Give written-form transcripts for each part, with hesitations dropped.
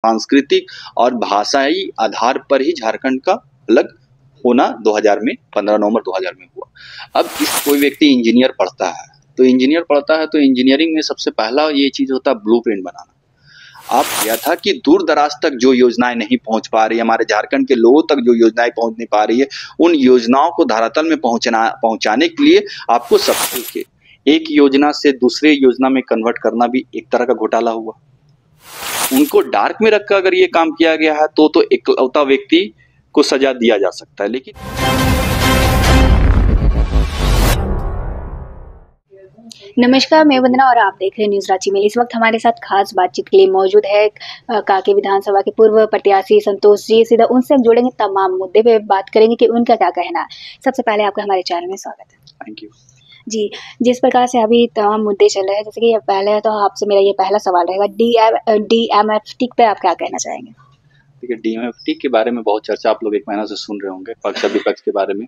सांस्कृतिक और भाषाई आधार पर ही झारखंड का अलग होना 2000 में 15 नवंबर 2000 में हुआ। अब कोई व्यक्ति इंजीनियर पढ़ता है तो इंजीनियरिंग में सबसे पहला ये चीज़ होता है ब्लूप्रिंट बनाना। अब क्या था कि दूर दराज तक जो योजनाएं नहीं पहुंच पा रही है, हमारे झारखंड के लोगों तक जो योजनाएं पहुंच नहीं पा रही है, उन योजनाओं को धरातल में पहुंचाने के लिए आपको सबके एक योजना से दूसरे योजना में कन्वर्ट करना भी एक तरह का घोटाला हुआ। उनको डार्क में रखकर अगर ये काम किया गया है तो एकलौता व्यक्ति को सजा दिया जा सकता है। लेकिन नमस्कार, मैं वंदना और आप देख रहे हैं न्यूज रांची में। इस वक्त हमारे साथ खास बातचीत के लिए मौजूद है कांके विधानसभा के पूर्व प्रत्याशी संतोष जी। सीधा उनसे हम जुड़ेंगे, तमाम मुद्दे पे बात करेंगे कि उनका क्या कहना है। सबसे पहले आपका हमारे चैनल में स्वागत है। थैंक यू जी। जिस प्रकार से अभी तमाम मुद्दे चल रहे हैं, जैसे कि पहले तो आपसे मेरा ये पहला सवाल रहेगा, डीएमएफटी पे आप क्या कहना चाहेंगे? देखिए, डीएमएफटी के बारे में बहुत चर्चा आप लोग एक महीना से सुन रहे होंगे, पक्ष विपक्ष के बारे में।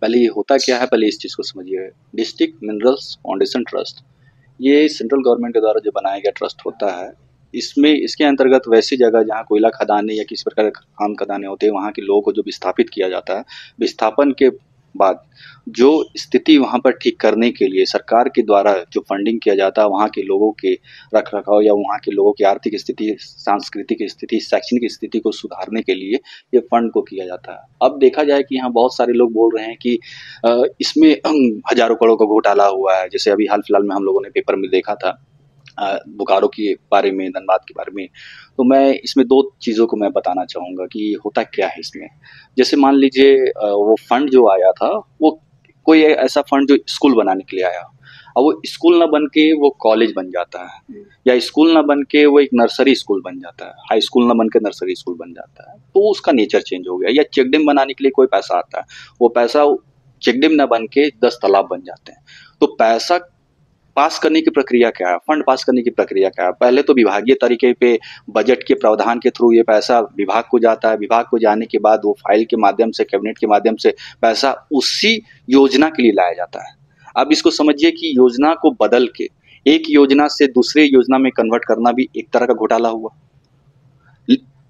पहले ये होता क्या है, पहले इस चीज़ को समझिए। डिस्ट्रिक्ट मिनरल्स फाउंडेशन ट्रस्ट, ये सेंट्रल गवर्नमेंट के द्वारा जो बनाया गया ट्रस्ट होता है। इसके अंतर्गत वैसी जगह जहाँ कोयला खदानें या किसी प्रकार के खान खदानें होते हैं, वहाँ के लोगों को जो विस्थापित किया जाता है, विस्थापन के बाद जो स्थिति वहाँ पर ठीक करने के लिए सरकार के द्वारा जो फंडिंग किया जाता है, वहाँ के लोगों के रख रखाव या वहाँ के लोगों की आर्थिक स्थिति, सांस्कृतिक स्थिति, शैक्षणिक स्थिति को सुधारने के लिए ये फंड को किया जाता है। अब देखा जाए कि यहाँ बहुत सारे लोग बोल रहे हैं कि इसमें हजारों करोड़ का घोटाला हुआ है। जैसे अभी हाल फिलहाल में हम लोगों ने पेपर में देखा था बोकारो के बारे में, धनबाद के बारे में। तो मैं इसमें दो चीज़ों को मैं बताना चाहूँगा कि होता क्या है इसमें। जैसे मान लीजिए वो फंड जो आया था, वो कोई ऐसा फंड जो स्कूल बनाने के लिए आया, अब वो स्कूल ना बन के वो कॉलेज बन जाता है, या स्कूल ना बन के वो एक नर्सरी स्कूल बन जाता है, हाई स्कूल ना बन के नर्सरी स्कूल बन जाता है, तो उसका नेचर चेंज हो गया। या चेक डैम बनाने के लिए कोई पैसा आता है, वो पैसा चेक डैम ना बन के 10 तालाब बन जाते हैं। तो पैसा पास करने की प्रक्रिया क्या है, फंड पास करने की प्रक्रिया क्या है? पहले तो विभागीय तरीके पे बजट के प्रावधान के थ्रू ये पैसा विभाग को जाता है। विभाग को जाने के बाद वो फाइल के माध्यम से, कैबिनेट के माध्यम से पैसा उसी योजना के लिए लाया जाता है। अब इसको समझिए कि योजना को बदल के एक योजना से दूसरे योजना में कन्वर्ट करना भी एक तरह का घोटाला हुआ।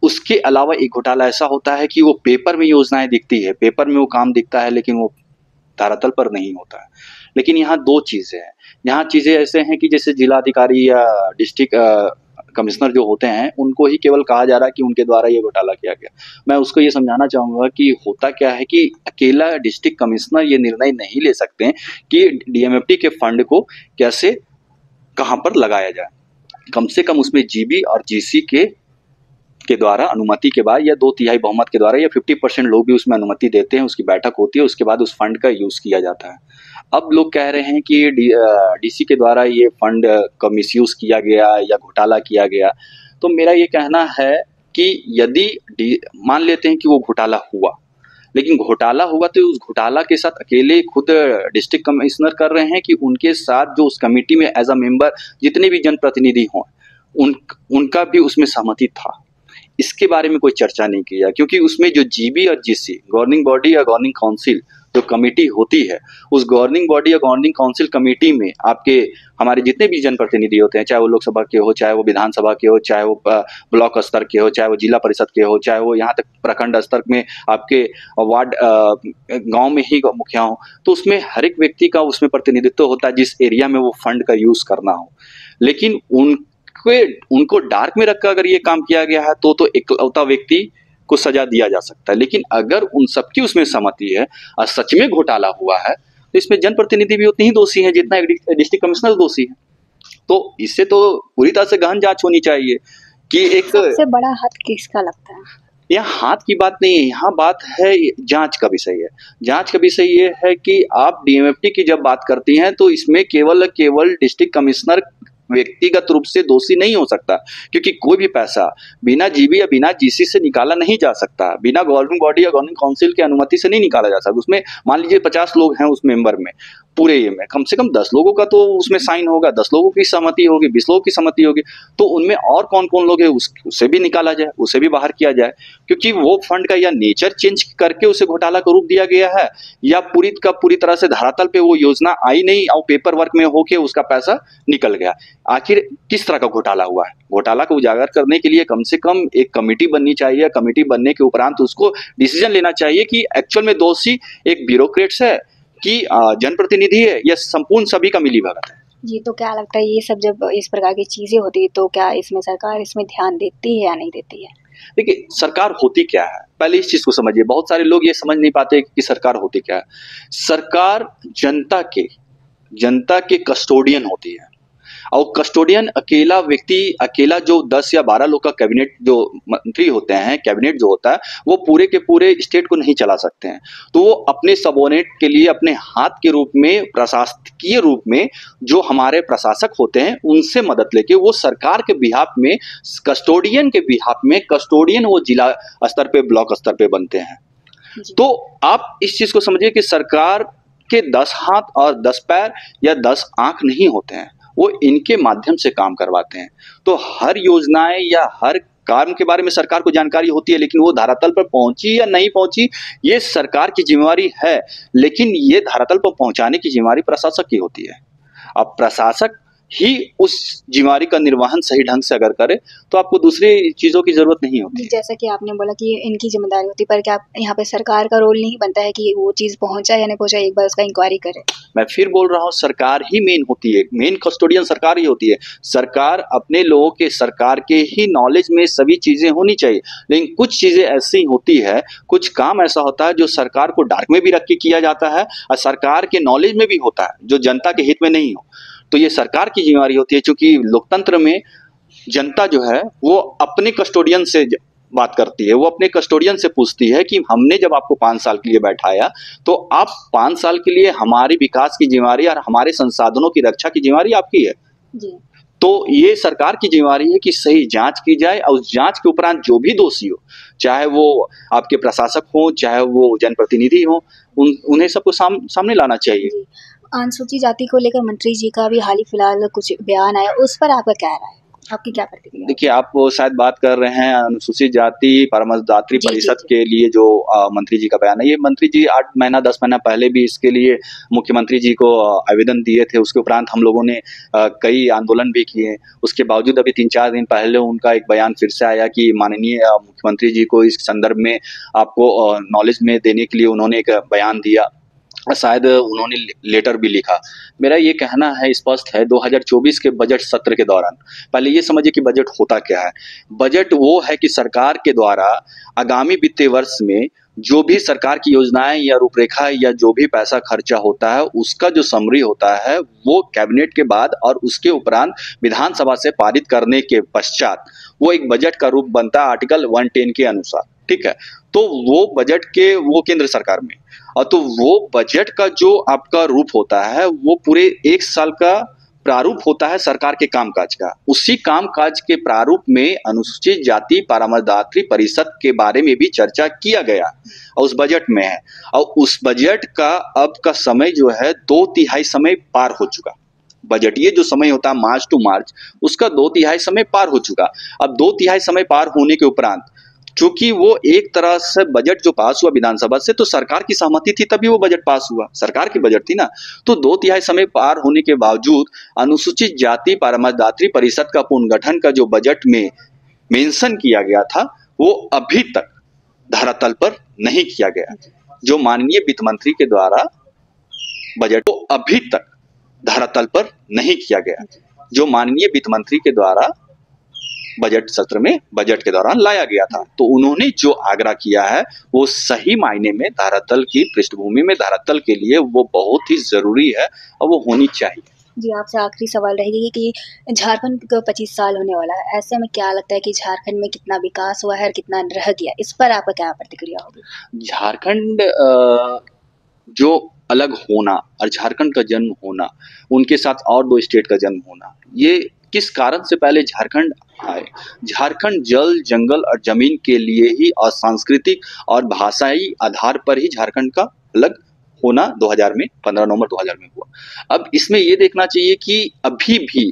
उसके अलावा एक घोटाला ऐसा होता है कि वो पेपर में योजनाएं दिखती है, पेपर में वो काम दिखता है, लेकिन वो धरातल पर नहीं होता है। लेकिन यहाँ दो चीजें हैं। यहाँ चीजें ऐसे हैं कि जैसे जिलाधिकारी या डिस्ट्रिक्ट कमिश्नर जो होते हैं, उनको ही केवल कहा जा रहा है कि उनके द्वारा ये घोटाला किया गया। मैं उसको ये समझाना चाहूंगा कि होता क्या है कि अकेला डिस्ट्रिक्ट कमिश्नर ये निर्णय नहीं ले सकते हैं कि डीएमएफटी के फंड को कैसे कहाँ पर लगाया जाए। कम से कम उसमें जीबी और जीसी के द्वारा अनुमति के बाद, या 2/3 बहुमत के द्वारा, या 50% लोग भी उसमें अनुमति देते हैं, उसकी बैठक होती है, उसके बाद उस फंड का यूज किया जाता है। अब लोग कह रहे हैं कि डीसी के द्वारा ये फंड का मिसयूज किया गया या घोटाला किया गया। तो मेरा ये कहना है कि यदि मान लेते हैं कि वो घोटाला हुआ, लेकिन घोटाला हुआ तो उस घोटाला के साथ अकेले खुद डिस्ट्रिक्ट कमिश्नर कर रहे हैं कि उनके साथ जो उस कमेटी में एज अ मेंबर जितने भी जनप्रतिनिधि हों, उनका भी उसमें सहमति था। इसके बारे में कोई चर्चा नहीं किया, क्योंकि उसमें जो जीबी और जीसी, गवर्निंग बॉडी या गवर्निंग काउंसिल जो कमेटी होती है, उस गवर्निंग बॉडी या गवर्निंग काउंसिल कमेटी में आपके हमारे जितने भी जनप्रतिनिधि होते हैं, चाहे वो लोकसभा के हो, चाहे वो विधानसभा के हो, चाहे वो ब्लॉक स्तर के हो, चाहे वो जिला परिषद के हो, चाहे वो यहाँ तक प्रखंड स्तर में आपके वार्ड गांव में ही मुखिया हो, तो उसमें हर एक व्यक्ति का उसमें प्रतिनिधित्व होता है जिस एरिया में वो फंड का यूज करना हो। लेकिन उनको डार्क में रखकर अगर ये काम किया गया है तो एकलौता व्यक्ति को सजा दिया जा सकता है। लेकिन अगर उन सबकी उसमें सहमति है और सच में घोटाला हुआ है, तो इसमें जनप्रतिनिधि भी उतने ही दोषी हैं जितना डिस्ट्रिक्ट कमिश्नर दोषी है। तो इससे तो पूरी तरह से गहन जांच होनी चाहिए कि एक सबसे बड़ा हाथ किसका लगता है। यहाँ हाथ की बात नहीं है, यहाँ बात है जांच का विषय है। जांच का विषय ये है कि आप डीएमएफटी की जब बात करती हैं तो इसमें केवल डिस्ट्रिक्ट कमिश्नर व्यक्तिगत रूप से दोषी नहीं हो सकता, क्योंकि कोई भी पैसा बिना जीबी या बिना जीसी से निकाला नहीं जा सकता, बिना गवर्निंग बॉडी या गवर्निंग काउंसिल की अनुमति से नहीं निकाला जा सकता। उसमें मान लीजिए 50 लोग हैं उस मेंबर में, पूरे ये में कम से कम 10 लोगों का तो उसमें साइन होगा, 10 लोगों की सहमति होगी, 20 लोगों की सहमति होगी, तो उनमें और कौन कौन लोग हैं उसे भी निकाला जाए, उसे भी बाहर किया जाए। क्योंकि वो फंड का या नेचर चेंज करके उसे घोटाला का रूप दिया गया है, या पूरी तरह से धरातल पे वो योजना आई नहीं और पेपर वर्क में होके उसका पैसा निकल गया। आखिर किस तरह का घोटाला हुआ है। घोटाला को उजागर करने के लिए कम से कम एक कमेटी बननी चाहिए। कमेटी बनने के उपरांत उसको डिसीजन लेना चाहिए कि एक्चुअल में दोषी एक ब्यूरोक्रेट्स है कि जनप्रतिनिधि है या संपूर्ण सभी का मिलीभगत है। जी, तो क्या लगता है ये सब जब इस प्रकार की चीजें होती है तो क्या इसमें सरकार इसमें ध्यान देती है या नहीं देती है? देखिए, सरकार होती क्या है, पहले इस चीज को समझिए। बहुत सारे लोग ये समझ नहीं पाते कि सरकार होती क्या है। सरकार जनता के कस्टोडियन होती है। और कस्टोडियन अकेला व्यक्ति, अकेला जो 10 या 12 लोग का कैबिनेट जो मंत्री होते हैं, कैबिनेट जो होता है, वो पूरे के पूरे स्टेट को नहीं चला सकते हैं। तो वो अपने सबोर्डिनेट के लिए अपने हाथ के रूप में, प्रशासकीय रूप में जो हमारे प्रशासक होते हैं उनसे मदद लेके वो सरकार के बिहाफ में, कस्टोडियन के बिहाफ में, कस्टोडियन वो जिला स्तर पे, ब्लॉक स्तर पे बनते हैं। तो आप इस चीज को समझिए कि सरकार के 10 हाथ और 10 पैर या 10 आंख नहीं होते हैं, वो इनके माध्यम से काम करवाते हैं। तो हर योजनाएं या हर काम के बारे में सरकार को जानकारी होती है, लेकिन वो धरातल पर पहुंची या नहीं पहुंची ये सरकार की जिम्मेवारी है, लेकिन ये धरातल पर पहुंचाने की जिम्मेवारी प्रशासक की होती है। अब प्रशासक ही उस जिम्मेवारी का निर्वहन सही ढंग से अगर करे तो आपको दूसरी चीजों की जरूरत नहीं होती। जैसा कि आपने बोला कि इनकी जिम्मेदारी होती है, पर क्या यहाँ पे सरकार का रोल नहीं बनता है कि वो चीज पहुंचा या नहीं पहुंचा, एक बार उसका इंक्वायरी करे? मैं फिर बोल रहा हूँ, सरकार ही मेन होती है, मेन कस्टोडियन सरकार ही होती है। सरकार अपने लोगों के, सरकार के ही नॉलेज में सभी चीजें होनी चाहिए, लेकिन कुछ चीजें ऐसी होती है, कुछ काम ऐसा होता है जो सरकार को डार्क में भी रख के किया जाता है और सरकार के नॉलेज में भी होता है जो जनता के हित में नहीं हो। तो ये सरकार की जिम्मेवारी होती है, क्योंकि लोकतंत्र में जनता जो है वो अपने कस्टोडियन से बात करती है, वो अपने कस्टोडियन से पूछती है कि हमने जब आपको 5 साल के लिए बैठाया तो आप 5 साल के लिए हमारे विकास की जिम्मेवारी और हमारे संसाधनों की रक्षा की जिम्मेवारी आपकी है जी। तो ये सरकार की जिम्मेवारी है कि सही जांच की जाए और उस जांच के उपरांत जो भी दोषी हो, चाहे वो आपके प्रशासक हो, चाहे वो जनप्रतिनिधि हो, उन्हें सबको सामने लाना चाहिए। अनुसूचित जाति को लेकर मंत्री जी का भी हाल ही फिलहाल कुछ बयान आया, उस पर आपका क्या राय है, आपकी क्या प्रतिक्रिया? देखिए, आप शायद बात कर रहे हैं अनुसूचित जाति परामर्शदात्री परिषद के लिए जो मंत्री जी का बयान है। ये मंत्री जी 8 महीना 10 महीना पहले भी इसके लिए मुख्यमंत्री जी को आवेदन दिए थे। उसके उपरांत हम लोगों ने कई आंदोलन भी किए। उसके बावजूद अभी 3-4 दिन पहले उनका एक बयान फिर से आया कि माननीय मुख्यमंत्री जी को इस संदर्भ में आपको नॉलेज में देने के लिए उन्होंने एक बयान दिया, शायद उन्होंने लेटर भी लिखा। मेरा ये कहना है, स्पष्ट है, 2024 के बजट सत्र के दौरान पहले ये समझिए कि बजट होता क्या है। बजट वो है कि सरकार के द्वारा आगामी वित्तीय वर्ष में जो भी सरकार की योजनाएं या रूपरेखा या जो भी पैसा खर्चा होता है उसका जो समरी होता है वो कैबिनेट के बाद और उसके उपरांत विधानसभा से पारित करने के पश्चात वो एक बजट का रूप बनता है आर्टिकल 110 के अनुसार। ठीक है, तो वो बजट के वो केंद्र सरकार में, और तो वो बजट का जो आपका रूप होता है वो पूरे 1 साल का प्रारूप होता है सरकार के कामकाज का। उसी कामकाज के प्रारूप में अनुसूचित जाति परामर्शदात्री परिषद के बारे में भी चर्चा किया गया और उस बजट में है। और उस बजट का अब का समय जो है 2/3 समय पार हो चुका। बजट ये जो समय होता है मार्च टू मार्च, उसका 2/3 समय पार हो चुका। अब 2/3 समय पार होने के उपरांत चूंकि वो एक तरह से बजट जो पास हुआ विधानसभा से, तो सरकार की सहमति थी तभी वो बजट पास हुआ, सरकार की बजट थी ना। तो 2/3 समय पार होने के बावजूद अनुसूचित जाति परामर्शदात्री परिषद का पुनर्गठन का जो बजट में मेंशन किया गया था वो अभी तक धरातल पर नहीं किया गया। जो माननीय वित्त मंत्री के द्वारा बजट को अभी तक धरातल पर नहीं किया गया, जो माननीय वित्त मंत्री के द्वारा बजट सत्र में बजट के दौरान लाया गया था। तो उन्होंने जो आग्रह किया है वो सही मायने में धरातल की पृष्ठभूमि में धरातल के लिए वो बहुत ही जरूरी है और वो होनी चाहिए। जी, आपसे आखिरी सवाल रहेगी कि झारखंड को 25 साल होने वाला है, ऐसे में क्या लगता है कि झारखंड में कितना विकास हुआ है और कितना रह गया, इस पर आपका क्या प्रतिक्रिया होगी? झारखंड जो अलग होना और झारखंड का जन्म होना, उनके साथ और 2 स्टेट का जन्म होना, ये किस कारण से पहले झारखंड आए? झारखंड जल, जंगल और जमीन के लिए ही और सांस्कृतिक और भाषाई आधार पर ही झारखंड का अलग होना 2000 में 15 नवंबर 2000 में हुआ। अब इसमें ये देखना चाहिए कि अभी भी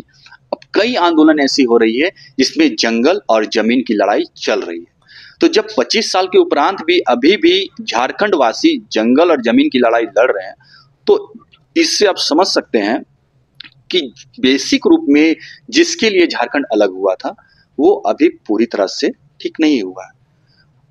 अब कई आंदोलन ऐसी हो रही है जिसमें जंगल और जमीन की लड़ाई चल रही है। तो जब 25 साल के उपरांत भी अभी भी झारखंड वासी जंगल और जमीन की लड़ाई लड़ रहे हैं, तो इससे आप समझ सकते हैं कि बेसिक रूप में जिसके लिए झारखंड अलग हुआ था वो अभी पूरी तरह से ठीक नहीं हुआ है।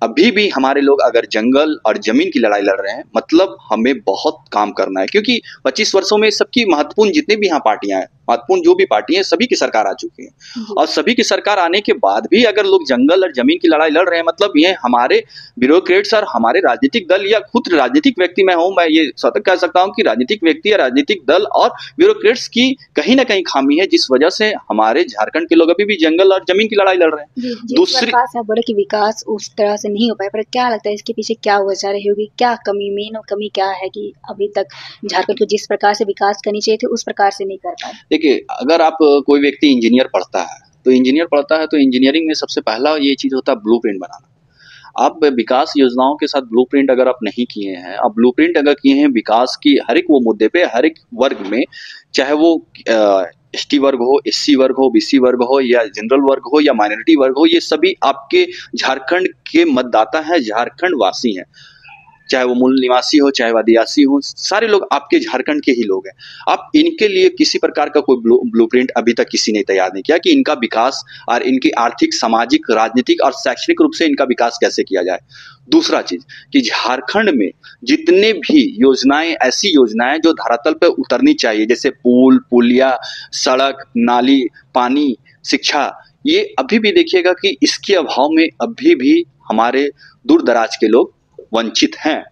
अभी भी हमारे लोग अगर जंगल और जमीन की लड़ाई लड़ रहे हैं, मतलब हमें बहुत काम करना है, क्योंकि 25 वर्षों में सबकी महत्वपूर्ण जितने भी यहाँ पार्टियां हैं, महत्वपूर्ण जो भी पार्टी हैं, सभी की सरकार आ चुकी है। और सभी की सरकार आने के बाद भी अगर लोग जंगल और जमीन की लड़ाई लड़ रहे हैं, मतलब ये हमारे ब्यूरोक्रेट्स और हमारे राजनीतिक दल या खुद राजनीतिक व्यक्ति मैं ये सतत कह सकता हूँ कि राजनीतिक व्यक्ति या राजनीतिक दल और ब्यूरोक्रेट्स की कहीं ना कहीं खामी है, जिस वजह से हमारे झारखंड के लोग अभी भी जंगल और जमीन की लड़ाई लड़ रहे हैं। दूसरी आप बोले कि विकास उस तरह से नहीं हो पाया, पर क्या लगता है इसके पीछे क्या वजह रही होगी? क्या कमी, मेन कमी क्या है कि अभी तक झारखंड को जिस प्रकार से विकास करनी चाहिए थी उस प्रकार से नहीं कर पाए? देखिए, अगर आप कोई व्यक्ति इंजीनियर पढ़ता है तो इंजीनियरिंग में सबसे पहला ये चीज होता है ब्लूप्रिंट बनाना। आप विकास योजनाओं के साथ ब्लूप्रिंट अगर आप नहीं किए हैं, आप ब्लूप्रिंट अगर किए हैं विकास की हर एक वो मुद्दे पे, हर एक वर्ग में, चाहे वो एसटी वर्ग हो, एससी वर्ग हो, बीसी वर्ग हो, या जनरल वर्ग हो, या माइनॉरिटी वर्ग हो, ये सभी आपके झारखंड के मतदाता हैं, झारखंड वासी हैं। चाहे वो मूल निवासी हो, चाहे वो आदिवासी हो, सारे लोग आपके झारखंड के ही लोग हैं। आप इनके लिए किसी प्रकार का कोई ब्लूप्रिंट अभी तक किसी ने तैयार नहीं किया कि इनका विकास और इनकी आर्थिक, सामाजिक, राजनीतिक और शैक्षणिक रूप से इनका विकास कैसे किया जाए। दूसरा चीज कि झारखंड में जितने भी योजनाएं, ऐसी योजनाएं जो धरातल पर उतरनी चाहिए, जैसे पुल, पुलिया, सड़क, नाली, पानी, शिक्षा, ये अभी भी देखिएगा कि इसके अभाव में अभी भी हमारे दूर दराज के लोग वंचित हैं।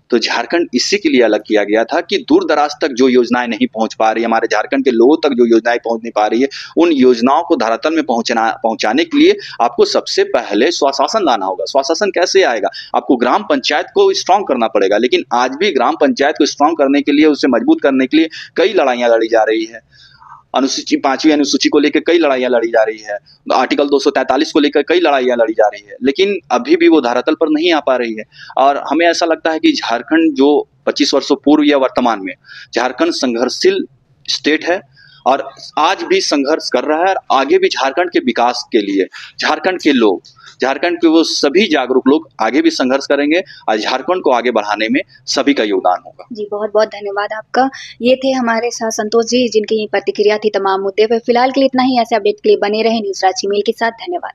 तो झारखंड इसी के लिए अलग किया गया था कि दूर दराज तक जो योजनाएं नहीं पहुंच पा रही, हमारे झारखंड के लोगों तक जो योजनाएं पहुंच नहीं पा रही है, उन योजनाओं को धरातल में पहुंचाने के लिए आपको सबसे पहले स्वशासन लाना होगा। स्वशासन कैसे आएगा? आपको ग्राम पंचायत को स्ट्रांग करना पड़ेगा, लेकिन आज भी ग्राम पंचायत को स्ट्रांग करने के लिए, उसे मजबूत करने के लिए कई लड़ाइयां लड़ी जा रही है। अनुसूची, 5वीं अनुसूची को लेकर कई लड़ाइयां लड़ी जा रही है, आर्टिकल 243 को लेकर कई लड़ाइयां लड़ी जा रही है, लेकिन अभी भी वो धरातल पर नहीं आ पा रही है। और हमें ऐसा लगता है कि झारखंड जो 25 वर्षों पूर्व या वर्तमान में, झारखंड संघर्षशील स्टेट है और आज भी संघर्ष कर रहा है, और आगे भी झारखंड के विकास के लिए झारखंड के लोग, झारखंड के वो सभी जागरूक लोग आगे भी संघर्ष करेंगे और झारखंड को आगे बढ़ाने में सभी का योगदान होगा। जी, बहुत बहुत धन्यवाद आपका। ये थे हमारे साथ संतोष जी, जिनकी प्रतिक्रिया थी तमाम मुद्दे पे। फिलहाल के लिए इतना ही। ऐसे अपडेट के लिए बने रहे न्यूज़ रांची मेल के साथ। धन्यवाद।